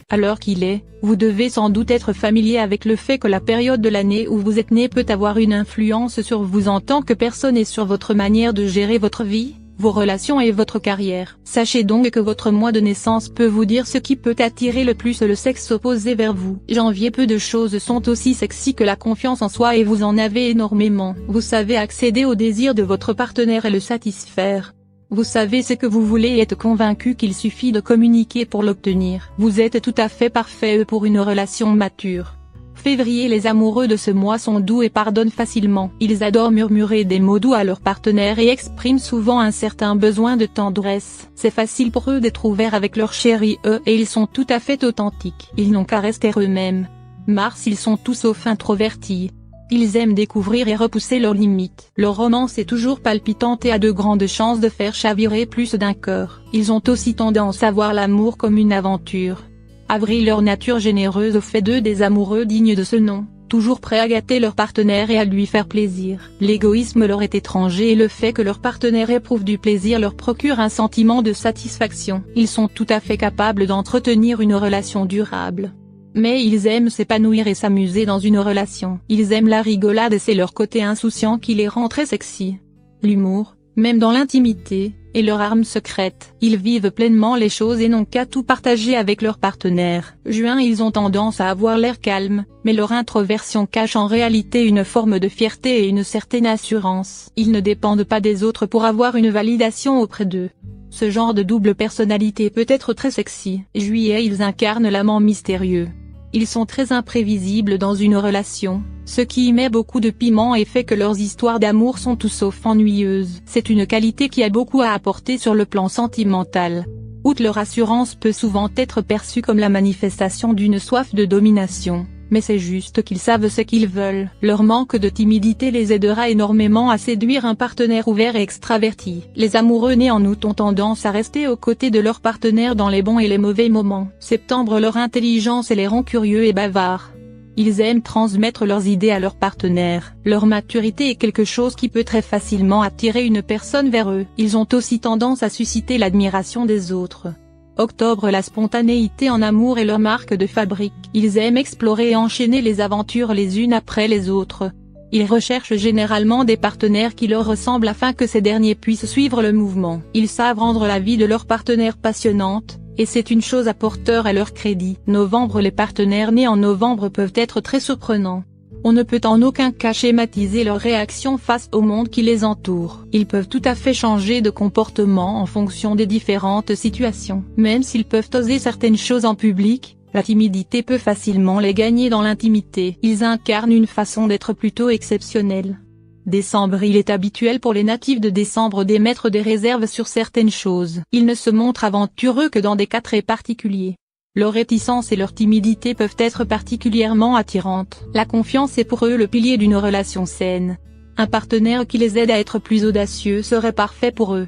À l'heure qu'il est, vous devez sans doute être familier avec le fait que la période de l'année où vous êtes né peut avoir une influence sur vous en tant que personne et sur votre manière de gérer votre vie, vos relations et votre carrière. Sachez donc que votre mois de naissance peut vous dire ce qui peut attirer le plus le sexe opposé vers vous. Janvier. Peu de choses sont aussi sexy que la confiance en soi et vous en avez énormément. Vous savez accéder au désir de votre partenaire et le satisfaire. Vous savez ce que vous voulez et êtes convaincu qu'il suffit de communiquer pour l'obtenir. Vous êtes tout à fait parfait pour une relation mature. Février. Les amoureux de ce mois sont doux et pardonnent facilement. Ils adorent murmurer des mots doux à leur partenaire et expriment souvent un certain besoin de tendresse. C'est facile pour eux d'être ouverts avec leur chéri et ils sont tout à fait authentiques. Ils n'ont qu'à rester eux-mêmes. Mars. Ils sont tout sauf introvertis. Ils aiment découvrir et repousser leurs limites. Leur romance est toujours palpitante et a de grandes chances de faire chavirer plus d'un cœur. Ils ont aussi tendance à voir l'amour comme une aventure. Avril. Leur nature généreuse fait d'eux des amoureux dignes de ce nom, toujours prêts à gâter leur partenaire et à lui faire plaisir. L'égoïsme leur est étranger et le fait que leur partenaire éprouve du plaisir leur procure un sentiment de satisfaction. Ils sont tout à fait capables d'entretenir une relation durable. Mais ils aiment s'épanouir et s'amuser dans une relation. Ils aiment la rigolade et c'est leur côté insouciant qui les rend très sexy. L'humour, même dans l'intimité, est leur arme secrète. Ils vivent pleinement les choses et n'ont qu'à tout partager avec leur partenaire. Juin. Ils ont tendance à avoir l'air calme, mais leur introversion cache en réalité une forme de fierté et une certaine assurance. Ils ne dépendent pas des autres pour avoir une validation auprès d'eux. Ce genre de double personnalité peut être très sexy. Juillet. Ils incarnent l'amant mystérieux. Ils sont très imprévisibles dans une relation, ce qui y met beaucoup de piment et fait que leurs histoires d'amour sont tout sauf ennuyeuses. C'est une qualité qui a beaucoup à apporter sur le plan sentimental. Outre leur assurance peut souvent être perçue comme la manifestation d'une soif de domination, mais c'est juste qu'ils savent ce qu'ils veulent. Leur manque de timidité les aidera énormément à séduire un partenaire ouvert et extraverti. Les amoureux nés en août ont tendance à rester aux côtés de leur partenaire dans les bons et les mauvais moments. Septembre. Leur intelligence les rend curieux et bavards. Ils aiment transmettre leurs idées à leur partenaire. Leur maturité est quelque chose qui peut très facilement attirer une personne vers eux. Ils ont aussi tendance à susciter l'admiration des autres. Octobre. La spontanéité en amour est leur marque de fabrique. Ils aiment explorer et enchaîner les aventures les unes après les autres. Ils recherchent généralement des partenaires qui leur ressemblent afin que ces derniers puissent suivre le mouvement. Ils savent rendre la vie de leur partenaire passionnante, et c'est une chose à porteur à leur crédit. Novembre. Les partenaires nés en novembre peuvent être très surprenants. On ne peut en aucun cas schématiser leur réaction face au monde qui les entoure. Ils peuvent tout à fait changer de comportement en fonction des différentes situations. Même s'ils peuvent oser certaines choses en public, la timidité peut facilement les gagner dans l'intimité. Ils incarnent une façon d'être plutôt exceptionnelle. Décembre. Il est habituel pour les natifs de décembre d'émettre des réserves sur certaines choses. Ils ne se montrent aventureux que dans des cas très particuliers. Leur réticence et leur timidité peuvent être particulièrement attirantes. La confiance est pour eux le pilier d'une relation saine. Un partenaire qui les aide à être plus audacieux serait parfait pour eux.